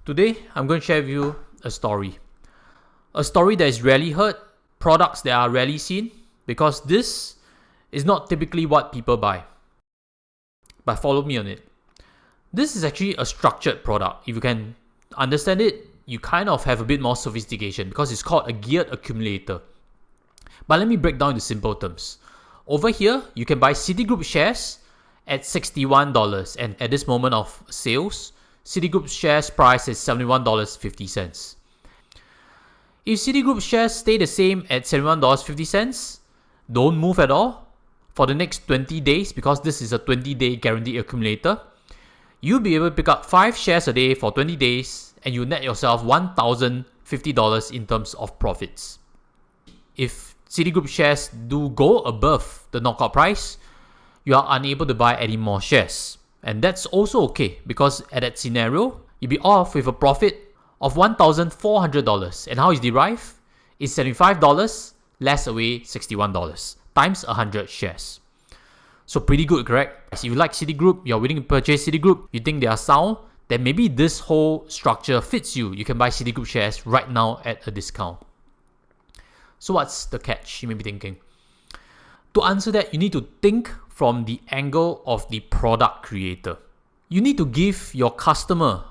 Today, I'm going to share with you a story. A story that is rarely heard, products that are rarely seen, because this is not typically what people buy. But follow me on it. This is actually a structured product. If you can understand it, you kind of have a bit more sophistication because it's called a geared accumulator. But let me break down into simple terms. Over here, you can buy Citigroup shares at $61, and at this moment of sales, Citigroup's shares price is $71.50. If Citigroup shares stay the same at $71.50, don't move at all for the next 20 days because this is a 20-day guaranteed accumulator, you'll be able to pick up 5 shares a day for 20 days and you net yourself $1,050 in terms of profits. If Citigroup shares do go above the knockout price, you are unable to buy any more shares. And that's also okay because at that scenario, you'll be off with a profit of $1,400. And how is derived? It's $75 less away $61 times 100 shares. So pretty good, correct? If you like Citigroup, you're willing to purchase Citigroup, you think they are sound, then maybe this whole structure fits you. You can buy Citigroup shares right now at a discount. So what's the catch, you may be thinking? To answer that, you need to think from the angle of the product creator. You need to give your customer,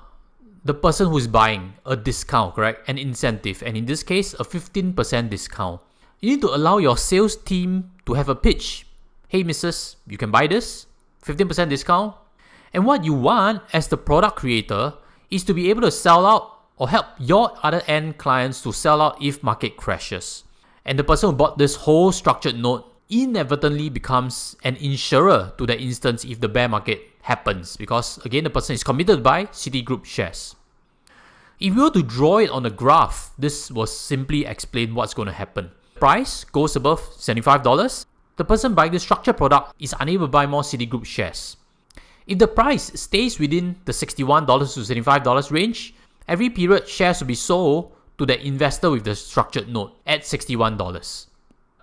the person who's buying, a discount, correct? An incentive, and in this case, a 15% discount. You need to allow your sales team to have a pitch. Hey missus, you can buy this, 15% discount. And what you want as the product creator is to be able to sell out or help your other end clients to sell out if market crashes. And the person who bought this whole structured note inadvertently becomes an insurer to that instance if the bear market happens, because again the person is committed to buy Citigroup shares. If we were to draw it on a graph, this will simply explain what's going to happen. Price goes above $75, the person buying the structured product is unable to buy more Citigroup shares. If the price stays within the $61 to $75 range, every period shares will be sold to the investor with the structured note at $61.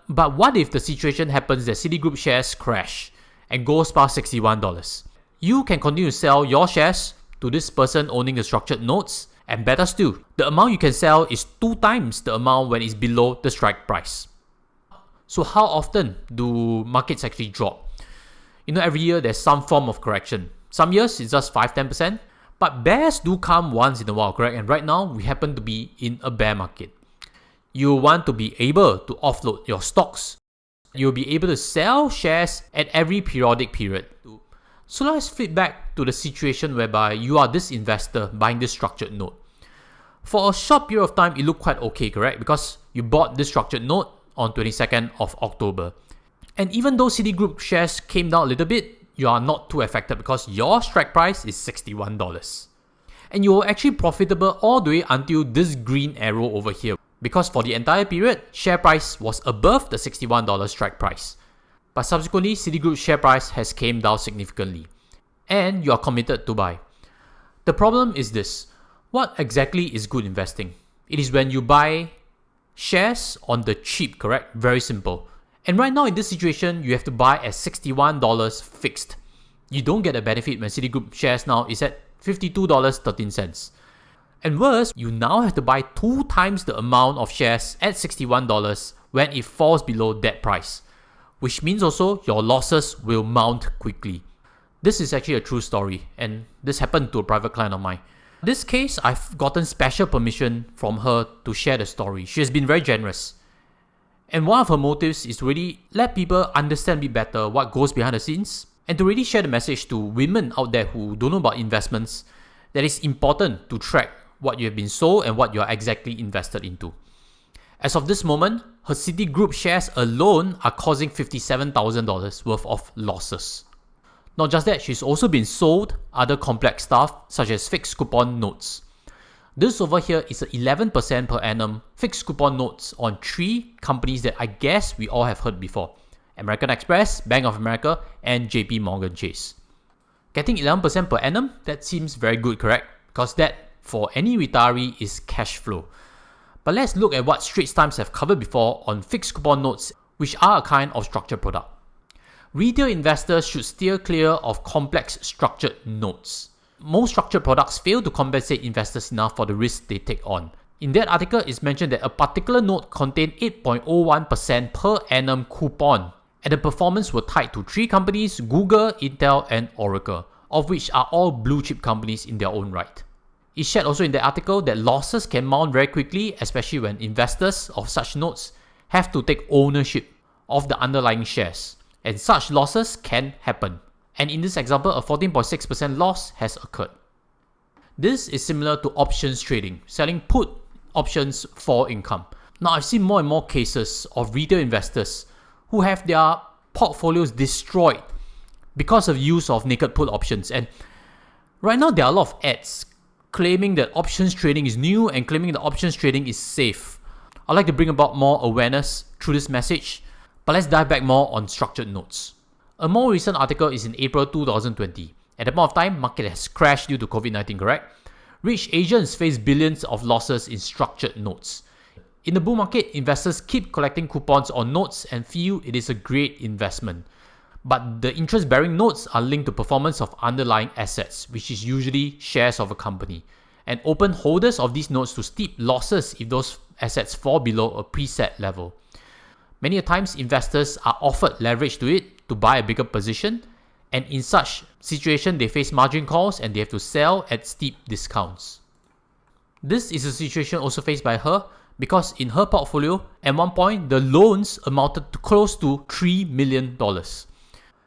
But what if the situation happens that Citigroup shares crash and goes past $61? You can continue to sell your shares to this person owning the structured notes, and better still, the amount you can sell is 2 times the amount when it's below the strike price. So how often do markets actually drop? Every year there's some form of correction. Some years it's just 5-10%, but bears do come once in a while, correct? And right now we happen to be in a bear market. You want to be able to offload your stocks. You'll be able to sell shares at every periodic period. So let's flip back to the situation whereby you are this investor buying this structured note. For a short period of time, it looked quite okay, correct? Because you bought this structured note on 22nd of October. And even though Citigroup shares came down a little bit, you are not too affected because your strike price is $61. And you were actually profitable all the way until this green arrow over here. Because for the entire period, share price was above the $61 strike price. But subsequently, Citigroup's share price has came down significantly. And you are committed to buy. The problem is this. What exactly is good investing? It is when you buy shares on the cheap, correct? Very simple. And right now in this situation, you have to buy at $61 fixed. You don't get a benefit when Citigroup shares now is at $52.13. And worse, you now have to buy 2 times the amount of shares at $61 when it falls below that price. Which means also your losses will mount quickly. This is actually a true story, and this happened to a private client of mine. In this case, I've gotten special permission from her to share the story. She has been very generous. And one of her motives is to really let people understand a bit better what goes behind the scenes, and to really share the message to women out there who don't know about investments that it's important to track what you have been sold and what you are exactly invested into. As of this moment, her Citigroup shares alone are causing $57,000 worth of losses. Not just that, she's also been sold other complex stuff such as fixed coupon notes. This over here is an 11% per annum fixed coupon notes on 3 companies that I guess we all have heard before. American Express, Bank of America, and JP Morgan Chase. Getting 11% per annum, that seems very good, correct? Because that, for any retiree, is cash flow. But let's look at what Straits Times have covered before on fixed coupon notes, which are a kind of structured product. Retail investors should steer clear of complex structured notes. most structured products fail to compensate investors enough for the risk they take on. In that article, it's mentioned that a particular note contained 8.01% per annum coupon, and the performance were tied to 3 companies, Google, Intel, and Oracle, of which are all blue chip companies in their own right. It shared also in the article that losses can mount very quickly, especially when investors of such notes have to take ownership of the underlying shares, and such losses can happen. And in this example, a 14.6% loss has occurred. This is similar to options trading, selling put options for income. Now, I've seen more and more cases of retail investors who have their portfolios destroyed because of use of naked put options. And right now, there are a lot of ads claiming that options trading is new and claiming that options trading is safe. I'd like to bring about more awareness through this message, but let's dive back more on structured notes. A more recent article is in April 2020. At that point of time, market has crashed due to COVID-19, correct? Rich Asians face billions of losses in structured notes. In the bull market, investors keep collecting coupons on notes and feel it is a great investment. But the interest-bearing notes are linked to performance of underlying assets, which is usually shares of a company, and open holders of these notes to steep losses if those assets fall below a preset level. Many times, investors are offered leverage to it to buy a bigger position, and in such situation, they face margin calls and they have to sell at steep discounts. This is a situation also faced by her because in her portfolio, at one point, the loans amounted to close to $3 million.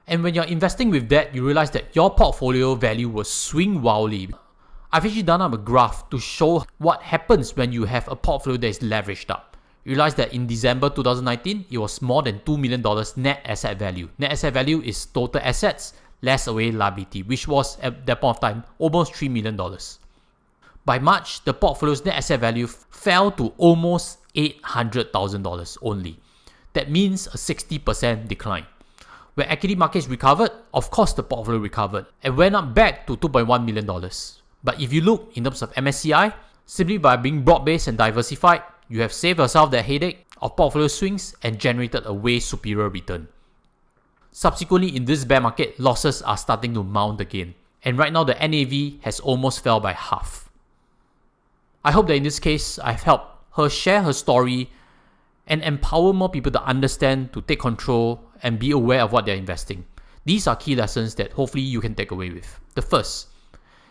And when you're investing with that, you realize that your portfolio value will swing wildly. I've actually done up a graph to show what happens when you have a portfolio that is leveraged up. You realize that in December 2019, it was more than $2 million net asset value. Net asset value is total assets less away liability, which was at that point of time almost $3 million. By March, the portfolio's net asset value fell to almost $800,000 only. That means a 60% decline. When equity markets recovered, of course the portfolio recovered and went up back to $2.1 million. But if you look in terms of MSCI, simply by being broad-based and diversified, you have saved yourself the headache of portfolio swings and generated a way superior return. Subsequently, in this bear market, losses are starting to mount again. And right now, the NAV has almost fell by half. I hope that in this case, I've helped her share her story and empower more people to understand, to take control, and be aware of what they're investing. These are key lessons that hopefully you can take away with. The first,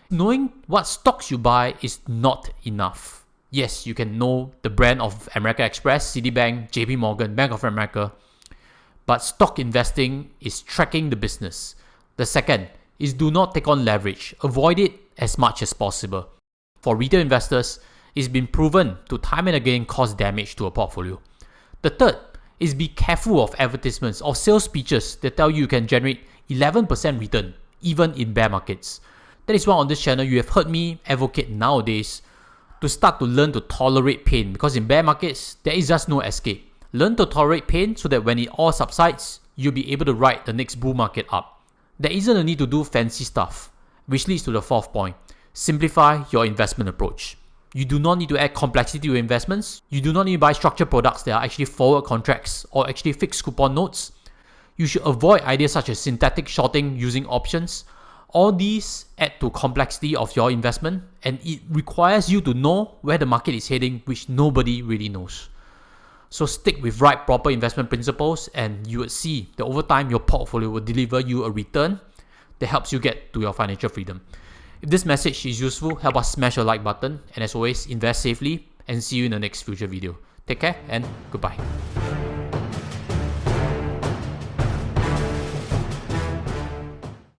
knowing what stocks you buy is not enough. Yes, you can know the brand of American Express, Citibank, JP Morgan, Bank of America, but stock investing is tracking the business. The second is do not take on leverage. Avoid it as much as possible. For retail investors, it's been proven to time and again cause damage to a portfolio. The third is be careful of advertisements or sales pitches that tell you can generate 11% return even in bear markets. That is why on this channel you have heard me advocate nowadays to start to learn to tolerate pain, because in bear markets there is just no escape. Learn to tolerate pain so that when it all subsides, you'll be able to ride the next bull market up. There isn't a need to do fancy stuff, which leads to the fourth point. Simplify your investment approach. You do not need to add complexity to your investments. You do not need to buy structured products that are actually forward contracts or actually fixed coupon notes. You should avoid ideas such as synthetic shorting using options. All these add to complexity of your investment, and it requires you to know where the market is heading, which nobody really knows. So stick with right, proper investment principles, and you would see that over time your portfolio will deliver you a return that helps you get to your financial freedom. If this message is useful, help us smash a like button, and as always, invest safely, and see you in the next future video. Take care and goodbye.